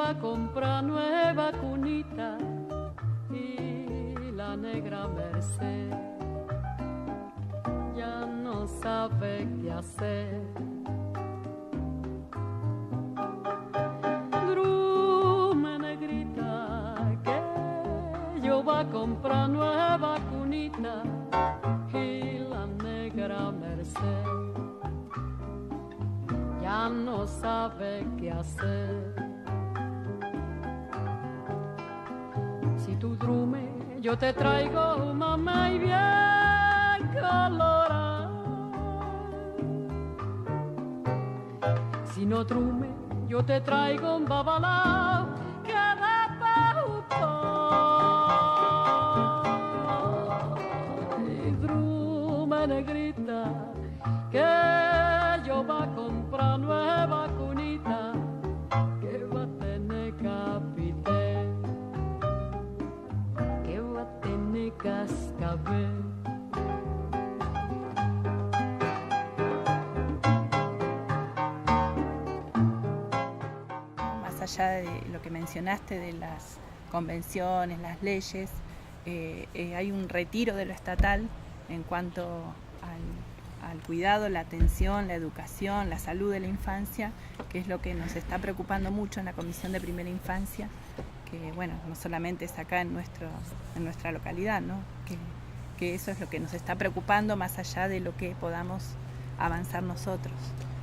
va a comprar nueva cunita y la negra Merced ya no sabe qué hacer. Drume negrita que yo va a comprar nueva cunita y la negra Merced ya no sabe qué hacer. Si tú drume, yo te traigo mamá y bien colorada. Si no drume, yo te traigo un babalao que da paupa. Y drume negrita que yo va a comprar nueva cunita que va a tener capité, que va a tener cascabel. Más allá de lo que mencionaste de las convenciones, las leyes, hay un retiro de lo estatal en cuanto al cuidado, la atención, la educación, la salud de la infancia, que es lo que nos está preocupando mucho en la Comisión de Primera Infancia, que bueno, no solamente es acá en nuestra localidad, ¿no? Que eso es lo que nos está preocupando más allá de lo que podamos avanzar nosotros.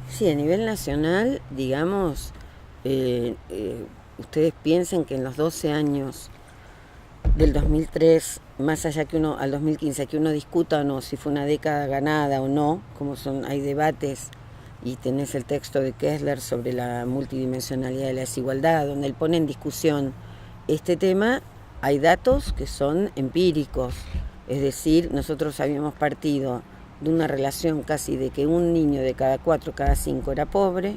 Sí, a nivel nacional, digamos, ustedes piensen que en los 12 años del 2003, más allá que uno, al 2015, que uno discuta o no si fue una década ganada o no, como hay debates, y tenés el texto de Kessler sobre la multidimensionalidad de la desigualdad, donde él pone en discusión este tema, hay datos que son empíricos, es decir, nosotros habíamos partido de una relación casi de que un niño de cada 4, cada 5 era pobre.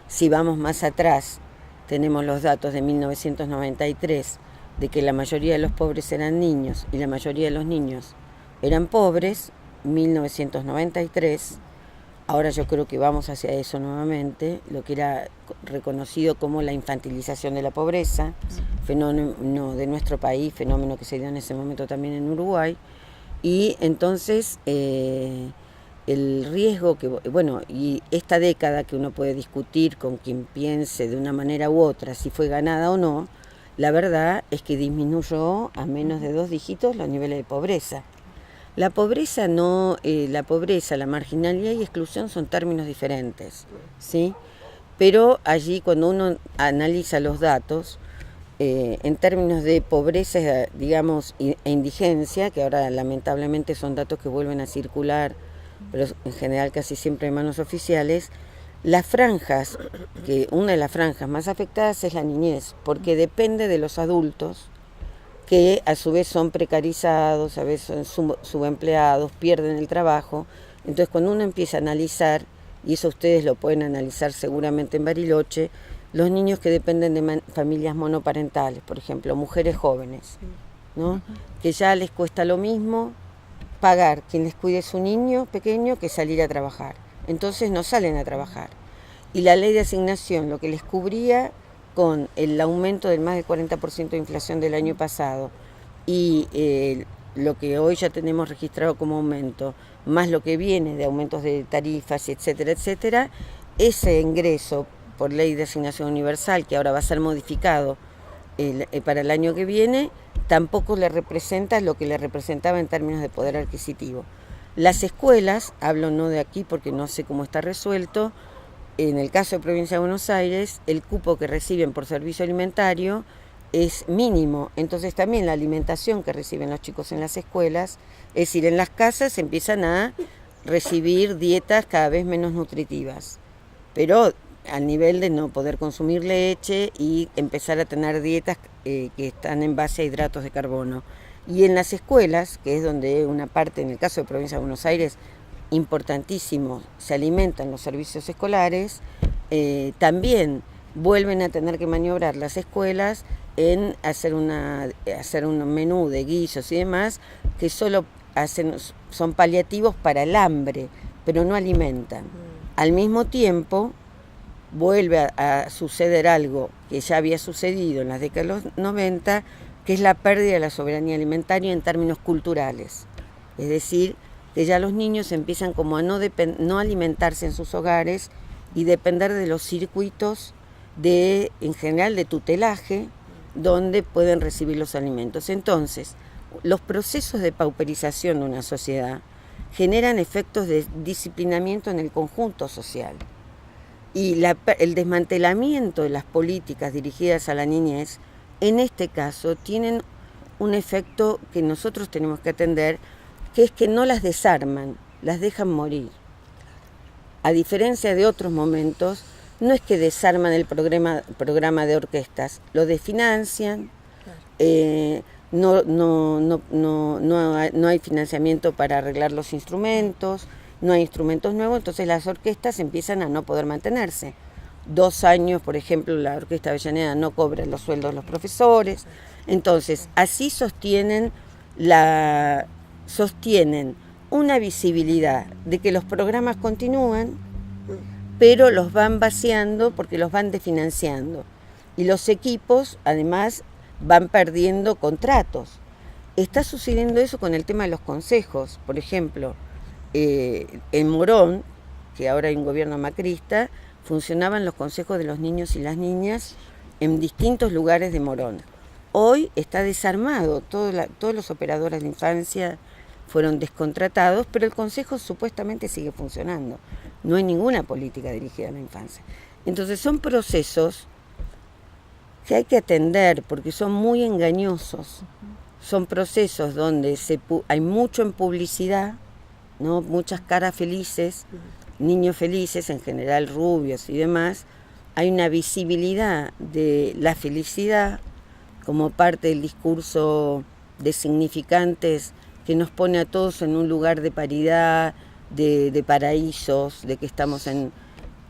Si vamos más atrás, tenemos los datos de 1993, de que la mayoría de los pobres eran niños y la mayoría de los niños eran pobres, 1993, ahora yo creo que vamos hacia eso nuevamente, lo que era reconocido como la infantilización de la pobreza, fenómeno de nuestro país, fenómeno que se dio en ese momento también en Uruguay, y entonces el riesgo que, bueno, y esta década que uno puede discutir con quien piense de una manera u otra si fue ganada o no, la verdad es que disminuyó a menos de 2 dígitos los niveles de pobreza. La pobreza, la marginalidad y exclusión son términos diferentes, ¿sí? Pero allí cuando uno analiza los datos, en términos de pobreza, digamos, e indigencia, que ahora lamentablemente son datos que vuelven a circular, pero en general casi siempre en manos oficiales, las franjas, que una de las franjas más afectadas es la niñez, porque depende de los adultos, que a su vez son precarizados, a veces son subempleados, pierden el trabajo. Entonces cuando uno empieza a analizar, y eso ustedes lo pueden analizar seguramente en Bariloche, los niños que dependen de familias monoparentales, por ejemplo, mujeres jóvenes, ¿no? Que ya les cuesta lo mismo pagar quien les cuide su niño pequeño que salir a trabajar. Entonces no salen a trabajar. Y la ley de asignación lo que les cubría con el aumento del más del 40% de inflación del año pasado y lo que hoy ya tenemos registrado como aumento, más lo que viene de aumentos de tarifas, etcétera, etcétera, ese ingreso por ley de asignación universal, que ahora va a ser modificado para el año que viene, tampoco le representa lo que le representaba en términos de poder adquisitivo. Las escuelas, hablo no de aquí porque no sé cómo está resuelto, en el caso de Provincia de Buenos Aires, el cupo que reciben por servicio alimentario es mínimo, entonces también la alimentación que reciben los chicos en las escuelas, es decir, en las casas empiezan a recibir dietas cada vez menos nutritivas, pero al nivel de no poder consumir leche y empezar a tener dietas que están en base a hidratos de carbono. Y en las escuelas, que es donde una parte, en el caso de Provincia de Buenos Aires, importantísimo, se alimentan los servicios escolares, también vuelven a tener que maniobrar las escuelas en hacer un menú de guisos y demás que solo son paliativos para el hambre, pero no alimentan. Al mismo tiempo, vuelve a suceder algo que ya había sucedido en las décadas de los 90, que es la pérdida de la soberanía alimentaria en términos culturales. Es decir, que ya los niños empiezan como a no alimentarse en sus hogares y depender de los circuitos en general de tutelaje, donde pueden recibir los alimentos. Entonces, los procesos de pauperización de una sociedad generan efectos de disciplinamiento en el conjunto social. Y el desmantelamiento de las políticas dirigidas a la niñez, en este caso, tienen un efecto que nosotros tenemos que atender, que es que no las desarman, las dejan morir. A diferencia de otros momentos, no es que desarman el programa de orquestas, lo desfinancian, no hay financiamiento para arreglar los instrumentos, no hay instrumentos nuevos, entonces las orquestas empiezan a no poder mantenerse. 2 años, por ejemplo, la Orquesta Avellaneda no cobra los sueldos de los profesores. Entonces, así sostienen una visibilidad de que los programas continúan, pero los van vaciando porque los van desfinanciando. Y los equipos, además, van perdiendo contratos. Está sucediendo eso con el tema de los consejos. Por ejemplo, en Morón, que ahora hay un gobierno macrista, funcionaban los consejos de los niños y las niñas en distintos lugares de Morón. Hoy está desarmado, todos los operadores de infancia fueron descontratados, pero el consejo supuestamente sigue funcionando. No hay ninguna política dirigida a la infancia. Entonces son procesos que hay que atender porque son muy engañosos. Son procesos donde hay mucho en publicidad, ¿no? Muchas caras felices, niños felices, en general rubios y demás. Hay una visibilidad de la felicidad como parte del discurso de significantes que nos pone a todos en un lugar de paridad, de paraísos, de que estamos en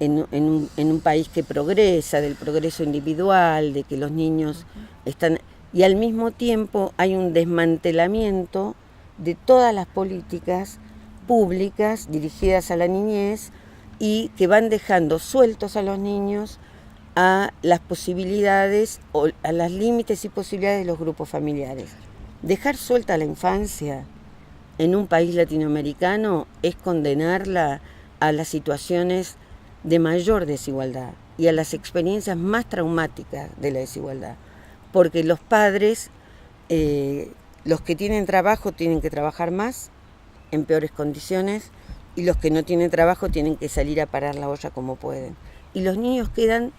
un país que progresa, del progreso individual, de que los niños están... Y al mismo tiempo hay un desmantelamiento de todas las políticas públicas dirigidas a la niñez y que van dejando sueltos a los niños a las posibilidades o a los límites y posibilidades de los grupos familiares. Dejar suelta a la infancia en un país latinoamericano es condenarla a las situaciones de mayor desigualdad y a las experiencias más traumáticas de la desigualdad. Porque los padres, los que tienen trabajo tienen que trabajar más, en peores condiciones, y los que no tienen trabajo tienen que salir a parar la olla como pueden. Y los niños quedan,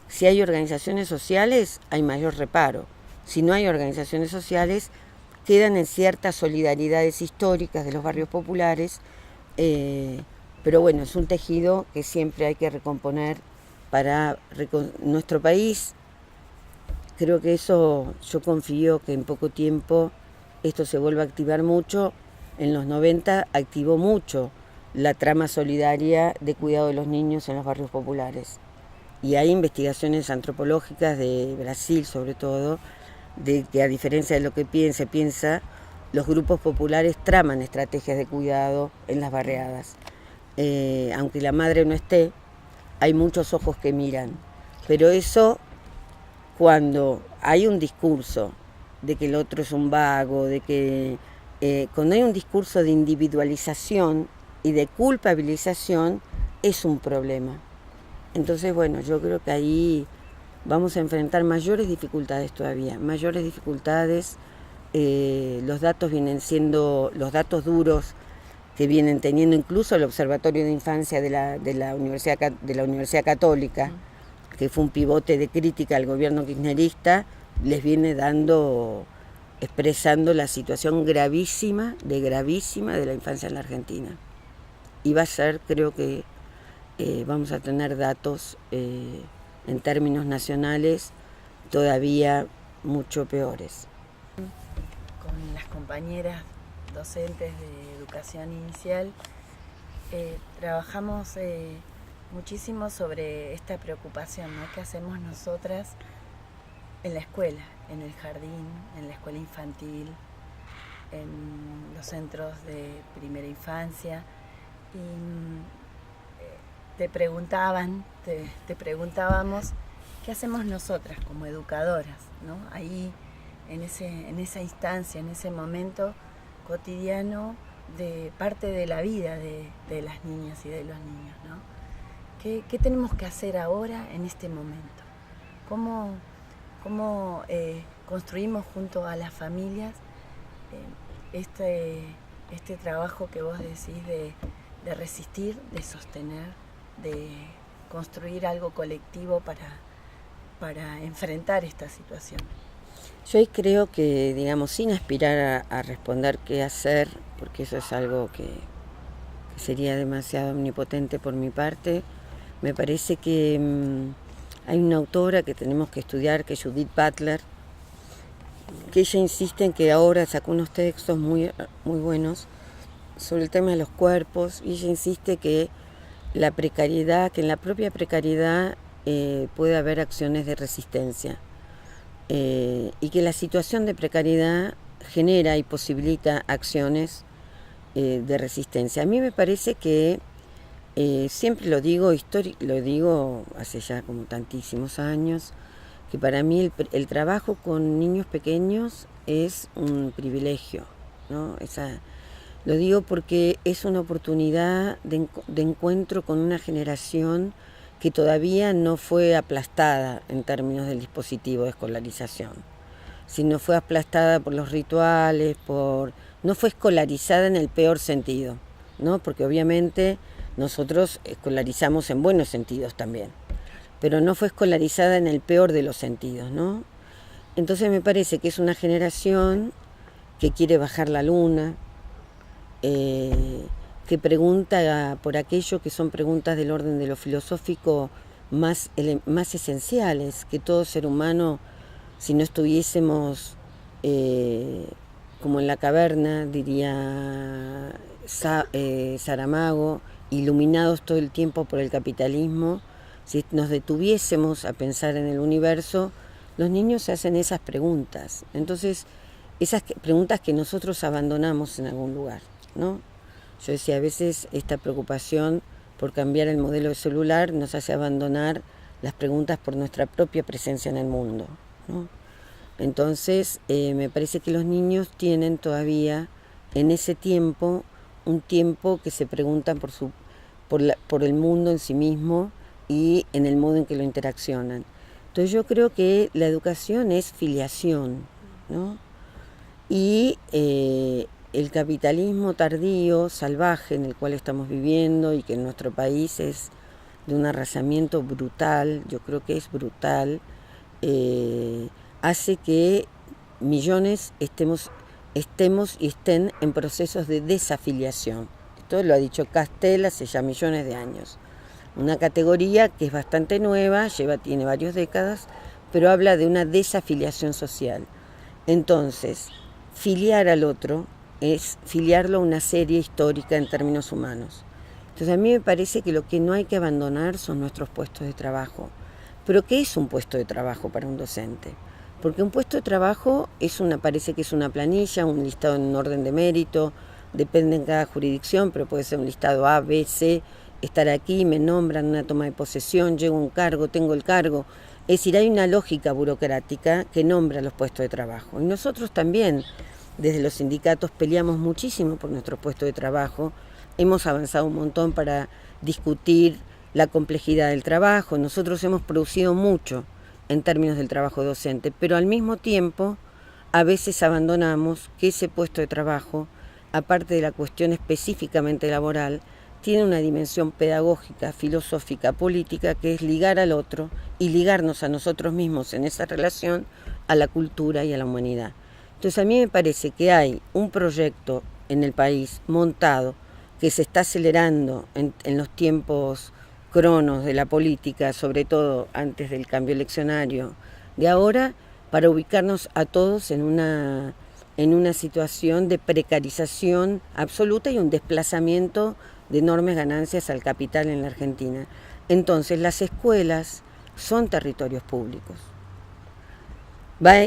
si hay organizaciones sociales, hay mayor reparo. Si no hay organizaciones sociales, quedan en ciertas solidaridades históricas de los barrios populares, pero bueno, es un tejido que siempre hay que recomponer para nuestro país. Creo que eso, yo confío que en poco tiempo esto se vuelva a activar mucho. En los 90 activó mucho la trama solidaria de cuidado de los niños en los barrios populares. Y hay investigaciones antropológicas de Brasil, sobre todo, de que a diferencia de lo que se piensa, los grupos populares traman estrategias de cuidado en las barriadas. Aunque la madre no esté, hay muchos ojos que miran. Pero eso, cuando hay un discurso de que el otro es un vago, de que cuando hay un discurso de individualización y de culpabilización, es un problema. Entonces, bueno, yo creo que ahí vamos a enfrentar mayores dificultades todavía, mayores dificultades. Los datos vienen siendo los datos duros que vienen teniendo incluso el Observatorio de Infancia de la Universidad Católica, que fue un pivote de crítica al gobierno kirchnerista, les viene expresando la situación gravísima de la infancia en la Argentina. Y va a ser, creo que vamos a tener datos en términos nacionales todavía mucho peores. Con las compañeras docentes de educación inicial trabajamos muchísimo sobre esta preocupación, ¿no? ¿Qué hacemos nosotras en la escuela, en el jardín, en la escuela infantil, en los centros de primera infancia? Y te preguntábamos qué hacemos nosotras como educadoras, ¿no? Ahí, en esa instancia, en ese momento cotidiano de parte de la vida de las niñas y de los niños, ¿no? ¿Qué tenemos que hacer ahora en este momento? ¿Cómo construimos junto a las familias este trabajo que vos decís de resistir, de sostener, de construir algo colectivo para enfrentar esta situación? Yo ahí creo que, digamos, sin aspirar a responder qué hacer, porque eso es algo que sería demasiado omnipotente por mi parte, me parece que hay una autora que tenemos que estudiar, que es Judith Butler, que ella insiste en que ahora sacó unos textos muy, muy buenos sobre el tema de los cuerpos, y ella insiste que la precariedad, que en la propia precariedad puede haber acciones de resistencia, y que la situación de precariedad genera y posibilita acciones de resistencia. A mí me parece que siempre lo digo hace ya como tantísimos años, que para mí el trabajo con niños pequeños es un privilegio, ¿no? Lo digo porque es una oportunidad de encuentro con una generación que todavía no fue aplastada en términos del dispositivo de escolarización, sino fue aplastada por los rituales, no fue escolarizada en el peor sentido, ¿no? Porque obviamente nosotros escolarizamos en buenos sentidos también, pero no fue escolarizada en el peor de los sentidos, ¿no? Entonces me parece que es una generación que quiere bajar la luna, que pregunta por aquello que son preguntas del orden de lo filosófico más esenciales, que todo ser humano, si no estuviésemos como en la caverna, diría Saramago, iluminados todo el tiempo por el capitalismo, si nos detuviésemos a pensar en el universo, los niños se hacen esas preguntas. Entonces, esas preguntas que nosotros abandonamos en algún lugar, ¿no? Yo decía, a veces esta preocupación por cambiar el modelo de celular nos hace abandonar las preguntas por nuestra propia presencia en el mundo, ¿no? Entonces, me parece que los niños tienen todavía en ese tiempo un tiempo que se preguntan por el mundo en sí mismo y en el modo en que lo interaccionan. Entonces yo creo que la educación es filiación, ¿no? Y el capitalismo tardío, salvaje, en el cual estamos viviendo y que en nuestro país es de un arrasamiento brutal, yo creo que es brutal, hace que millones estemos y estén en procesos de desafiliación. Esto lo ha dicho Castel hace ya millones de años. Una categoría que es bastante nueva, tiene varias décadas, pero habla de una desafiliación social. Entonces, filiar al otro es filiarlo a una serie histórica en términos humanos. Entonces a mí me parece que lo que no hay que abandonar son nuestros puestos de trabajo. Pero ¿qué es un puesto de trabajo para un docente? Porque un puesto de trabajo parece que es una planilla, un listado en un orden de mérito, depende en cada jurisdicción, pero puede ser un listado A, B, C, estar aquí, me nombran, una toma de posesión, llego a un cargo, tengo el cargo. Es decir, hay una lógica burocrática que nombra los puestos de trabajo. Y nosotros también, desde los sindicatos, peleamos muchísimo por nuestro puesto de trabajo. Hemos avanzado un montón para discutir la complejidad del trabajo. Nosotros hemos producido mucho en términos del trabajo docente, pero al mismo tiempo a veces abandonamos que ese puesto de trabajo, aparte de la cuestión específicamente laboral, tiene una dimensión pedagógica, filosófica, política, que es ligar al otro y ligarnos a nosotros mismos en esa relación a la cultura y a la humanidad. Entonces a mí me parece que hay un proyecto en el país montado que se está acelerando en los tiempos cronos de la política, sobre todo antes del cambio eleccionario de ahora, para ubicarnos a todos en una situación de precarización absoluta y un desplazamiento de enormes ganancias al capital en la Argentina. Entonces las escuelas son territorios públicos.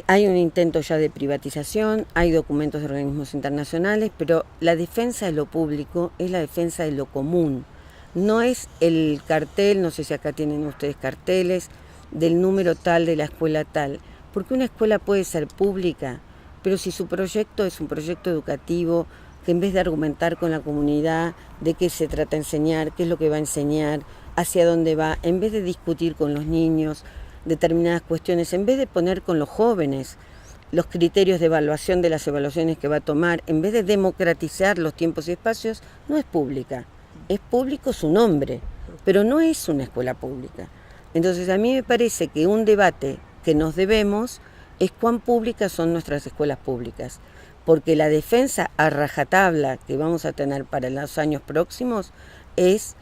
Hay un intento ya de privatización, hay documentos de organismos internacionales, pero la defensa de lo público es la defensa de lo común, No es el cartel, no sé si acá tienen ustedes carteles, del número tal de la escuela tal, porque una escuela puede ser pública, pero si su proyecto es un proyecto educativo, que en vez de argumentar con la comunidad de qué se trata de enseñar, qué es lo que va a enseñar, hacia dónde va, en vez de discutir con los niños determinadas cuestiones, en vez de poner con los jóvenes los criterios de evaluación de las evaluaciones que va a tomar, en vez de democratizar los tiempos y espacios, no es pública. Es público su nombre, pero no es una escuela pública. Entonces a mí me parece que un debate que nos debemos es cuán públicas son nuestras escuelas públicas, porque la defensa a rajatabla que vamos a tener para los años próximos es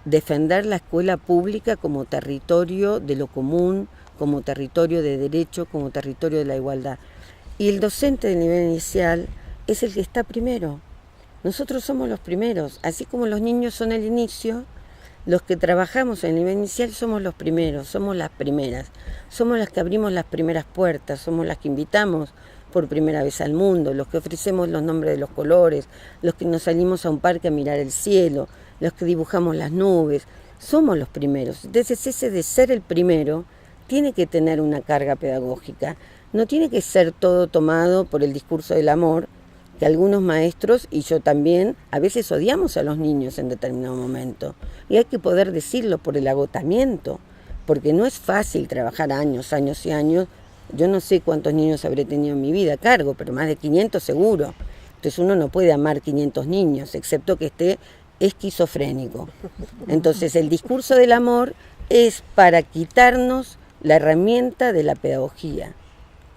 defender la escuela pública como territorio de lo común, como territorio de derecho, como territorio de la igualdad. Y el docente de nivel inicial es el que está primero. Nosotros somos los primeros, así como los niños son el inicio, los que trabajamos en el nivel inicial somos los primeros, somos las primeras, somos las que abrimos las primeras puertas, somos las que invitamos por primera vez al mundo, los que ofrecemos los nombres de los colores, los que nos salimos a un parque a mirar el cielo, los que dibujamos las nubes, somos los primeros. Entonces ese de ser el primero tiene que tener una carga pedagógica, no tiene que ser todo tomado por el discurso del amor, que algunos maestros y yo también a veces odiamos a los niños en determinado momento. Y hay que poder decirlo por el agotamiento, porque no es fácil trabajar años y años. Yo no sé cuántos niños habré tenido en mi vida a cargo, pero más de 500 seguro. Entonces uno no puede amar 500 niños, excepto que esté esquizofrénico. Entonces el discurso del amor es para quitarnos la herramienta de la pedagogía,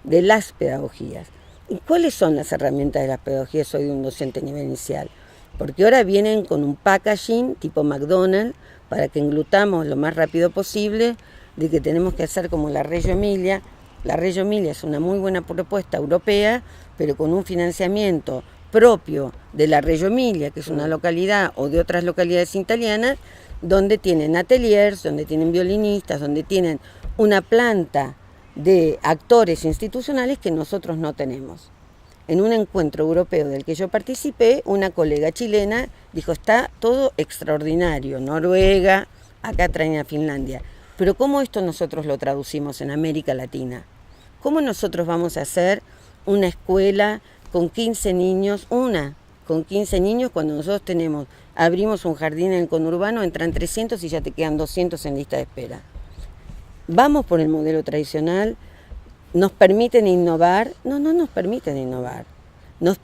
de las pedagogías. ¿Y cuáles son las herramientas de las pedagogías hoy de un docente a nivel inicial? Porque ahora vienen con un packaging tipo McDonald's para que englutamos lo más rápido posible, de que tenemos que hacer como la Reggio Emilia. La Reggio Emilia es una muy buena propuesta europea, pero con un financiamiento propio de la Reggio Emilia, que es una localidad, o de otras localidades italianas, donde tienen ateliers, donde tienen violinistas, donde tienen una planta de actores institucionales que nosotros no tenemos. En un encuentro europeo del que yo participé, una colega chilena dijo, está todo extraordinario, Noruega, acá traen a Finlandia, pero ¿cómo esto nosotros lo traducimos en América Latina? ¿Cómo nosotros vamos a hacer una escuela con 15 niños, con 15 niños cuando nosotros abrimos un jardín en el conurbano, entran 300 y ya te quedan 200 en lista de espera? Vamos por el modelo tradicional, nos permiten innovar, no nos permiten innovar, nos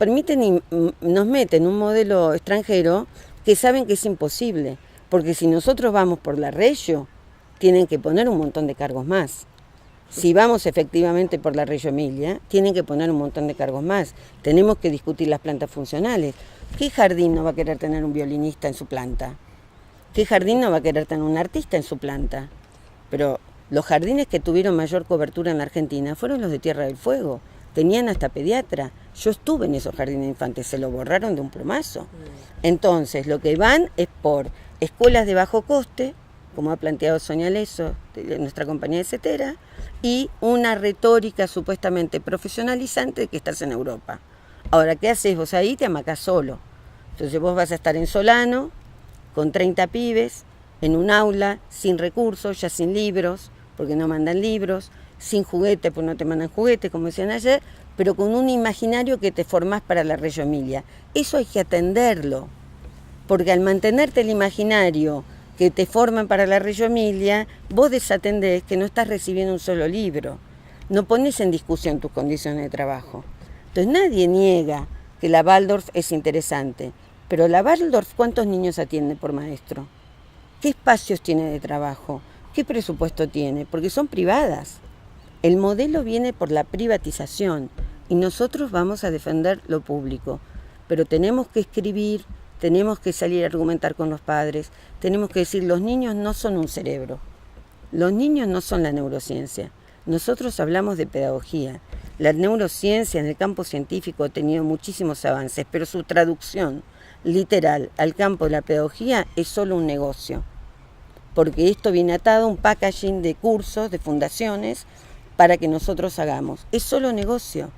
meten un modelo extranjero que saben que es imposible, porque si nosotros vamos por la Reggio, tienen que poner un montón de cargos más. Si vamos efectivamente por la Reggio Emilia, tienen que poner un montón de cargos más. Tenemos que discutir las plantas funcionales. ¿Qué jardín no va a querer tener un violinista en su planta? ¿Qué jardín no va a querer tener un artista en su planta? Pero los jardines que tuvieron mayor cobertura en la Argentina fueron los de Tierra del Fuego. Tenían hasta pediatra. Yo estuve en esos jardines de infantes, se lo borraron de un plumazo. Entonces, lo que van es por escuelas de bajo coste, como ha planteado Sonia Leso, de nuestra compañía de Cetera, y una retórica supuestamente profesionalizante de que estás en Europa. Ahora, ¿qué haces vos ahí? Te amacás solo. Entonces vos vas a estar en Solano, con 30 pibes, en un aula, sin recursos, ya sin libros, porque no mandan libros, sin juguete, pues no te mandan juguete, como decían ayer, pero con un imaginario que te formás para la Reggio Emilia. Eso hay que atenderlo, porque al mantenerte el imaginario que te forman para la Reggio Emilia, vos desatendés que no estás recibiendo un solo libro, no pones en discusión tus condiciones de trabajo. Entonces nadie niega que la Waldorf es interesante, pero la Waldorf, ¿cuántos niños atiende por maestro? ¿Qué espacios tiene de trabajo? ¿Qué presupuesto tiene? Porque son privadas. El modelo viene por la privatización y nosotros vamos a defender lo público, pero tenemos que escribir, tenemos que salir a argumentar con los padres, tenemos que decir, los niños no son un cerebro, los niños no son la neurociencia. Nosotros hablamos de pedagogía. La neurociencia en el campo científico ha tenido muchísimos avances, pero su traducción literal al campo de la pedagogía es solo un negocio, porque esto viene atado a un packaging de cursos, de fundaciones, para que nosotros hagamos. Es solo negocio.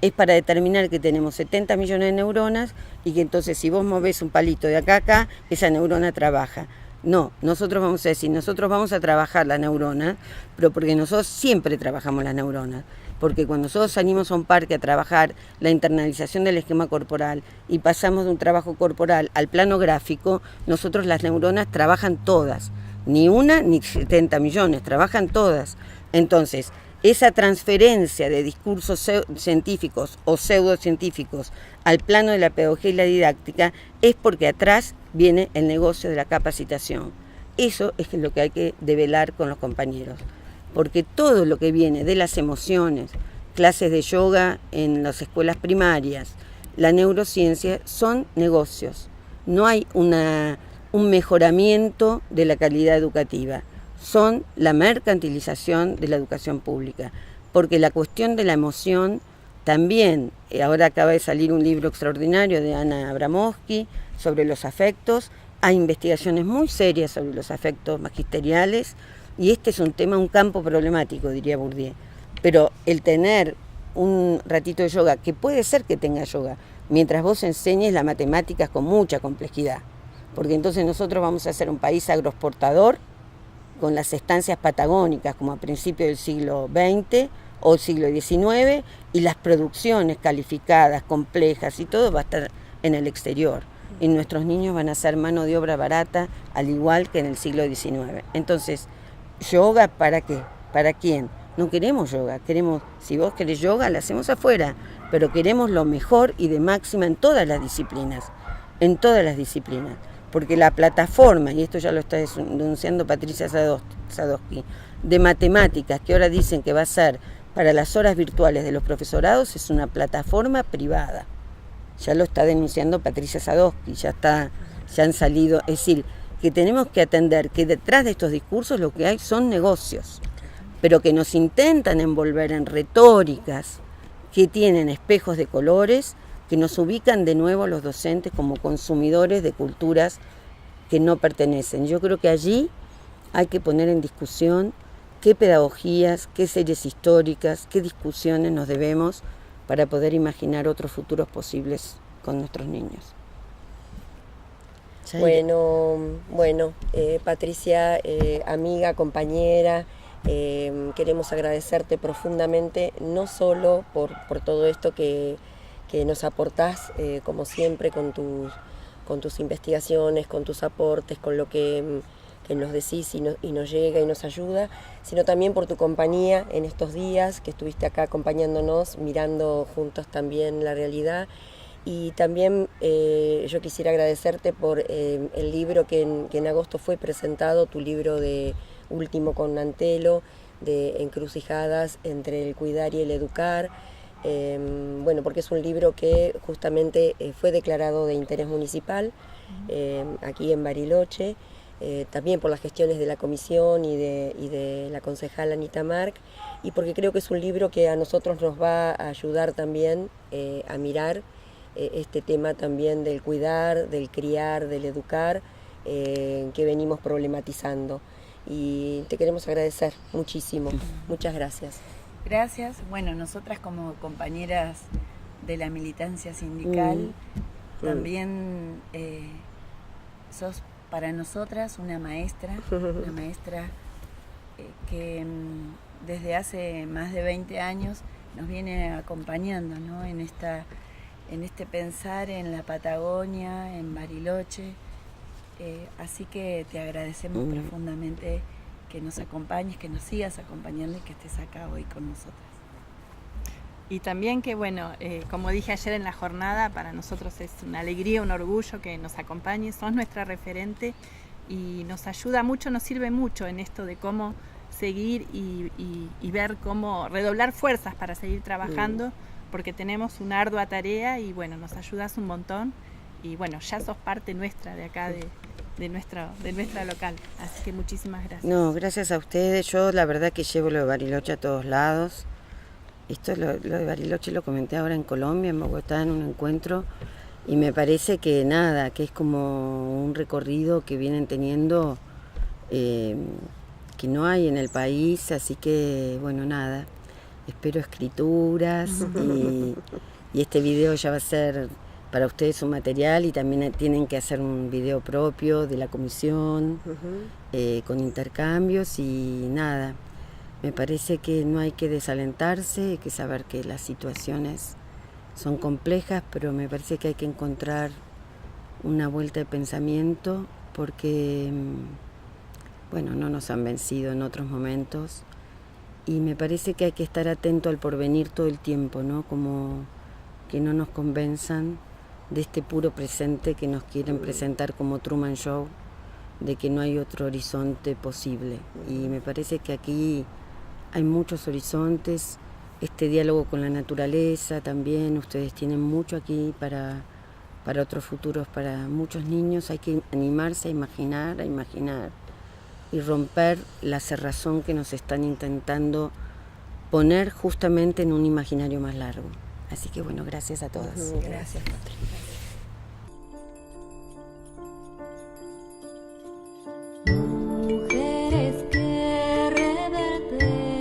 Es para determinar que tenemos 70 millones de neuronas y que entonces si vos movés un palito de acá a acá, esa neurona trabaja. No, nosotros vamos a decir, nosotros vamos a trabajar las neuronas, pero porque nosotros siempre trabajamos las neuronas. Porque cuando nosotros salimos a un parque a trabajar la internalización del esquema corporal y pasamos de un trabajo corporal al plano gráfico, nosotros las neuronas trabajan todas. Ni una ni 70 millones, trabajan todas. Entonces, esa transferencia de discursos científicos o pseudocientíficos al plano de la pedagogía y la didáctica es porque atrás viene el negocio de la capacitación. Eso es lo que hay que develar con los compañeros. Porque todo lo que viene de las emociones, clases de yoga en las escuelas primarias, la neurociencia, son negocios. No hay un mejoramiento de la calidad educativa. Son la mercantilización de la educación pública. Porque la cuestión de la emoción también, ahora acaba de salir un libro extraordinario de Ana Abramowski sobre los afectos. Hay investigaciones muy serias sobre los afectos magisteriales. Y este es un tema, un campo problemático, diría Bourdieu. Pero el tener un ratito de yoga, que puede ser que tenga yoga, mientras vos enseñes las matemáticas con mucha complejidad. Porque entonces nosotros vamos a ser un país agroexportador, con las estancias patagónicas, como a principios del siglo XX o siglo XIX, y las producciones calificadas, complejas y todo va a estar en el exterior. Y nuestros niños van a ser mano de obra barata, al igual que en el siglo XIX. Entonces, ¿yoga para qué? ¿Para quién? No queremos yoga, queremos, si vos querés yoga, la hacemos afuera, pero queremos lo mejor y de máxima en todas las disciplinas, porque la plataforma, y esto ya lo está denunciando Patricia Sadowski, de matemáticas, que ahora dicen que va a ser para las horas virtuales de los profesorados, es una plataforma privada. Ya lo está denunciando Patricia Sadowski, ya han salido, es decir, que tenemos que atender que detrás de estos discursos lo que hay son negocios, pero que nos intentan envolver en retóricas que tienen espejos de colores, que nos ubican de nuevo a los docentes como consumidores de culturas que no pertenecen. Yo creo que allí hay que poner en discusión qué pedagogías, qué series históricas, qué discusiones nos debemos para poder imaginar otros futuros posibles con nuestros niños. Bueno, Patricia, amiga, compañera, queremos agradecerte profundamente, no solo por todo esto que nos aportás, como siempre, con tus investigaciones, con tus aportes, con lo que nos decís y nos llega y nos ayuda, sino también por tu compañía en estos días que estuviste acá acompañándonos, mirando juntos también la realidad. Y también yo quisiera agradecerte por el libro que en agosto fue presentado, tu libro de último con Antelo, de Encrucijadas entre el cuidar y el educar. Bueno, porque es un libro que justamente fue declarado de interés municipal aquí en Bariloche, también por las gestiones de la comisión y de la concejal Anita Marc, y porque creo que es un libro que a nosotros nos va a ayudar también a mirar este tema también del cuidar, del criar, del educar, que venimos problematizando. Y te queremos agradecer muchísimo. Muchas gracias. Gracias. Bueno, nosotras como compañeras de la militancia sindical, también sos para nosotras una maestra que desde hace más de 20 años nos viene acompañando, ¿no? en este pensar en la Patagonia, en Bariloche. Así que te agradecemos profundamente que nos acompañes, que nos sigas acompañando y que estés acá hoy con nosotras. Y también que, bueno, como dije ayer en la jornada, para nosotros es una alegría, un orgullo que nos acompañes, sos nuestra referente y nos ayuda mucho, nos sirve mucho en esto de cómo seguir y ver cómo redoblar fuerzas para seguir trabajando, porque tenemos una ardua tarea y bueno, nos ayudas un montón y bueno, ya sos parte nuestra de acá, de nuestra local, así que muchísimas gracias. No, gracias a ustedes. Yo la verdad que llevo lo de Bariloche a todos lados. Esto lo de Bariloche lo comenté ahora en Colombia, en Bogotá, en un encuentro, y me parece que nada, que es como un recorrido que vienen teniendo que no hay en el país, así que bueno, nada, espero escrituras y este video ya va a ser para ustedes su material y también tienen que hacer un video propio de la comisión, con intercambios y nada. Me parece que no hay que desalentarse, hay que saber que las situaciones son complejas, pero me parece que hay que encontrar una vuelta de pensamiento porque, bueno, no nos han vencido en otros momentos y me parece que hay que estar atento al porvenir todo el tiempo, ¿no? Como que no nos convenzan de este puro presente que nos quieren presentar como Truman Show, de que no hay otro horizonte posible. Y me parece que aquí hay muchos horizontes, este diálogo con la naturaleza también, ustedes tienen mucho aquí para otros futuros, para muchos niños. Hay que animarse a imaginar y romper la cerrazón que nos están intentando poner justamente en un imaginario más largo. Así que bueno, gracias a todas. Gracias, Patricia. Mujeres que reverdecer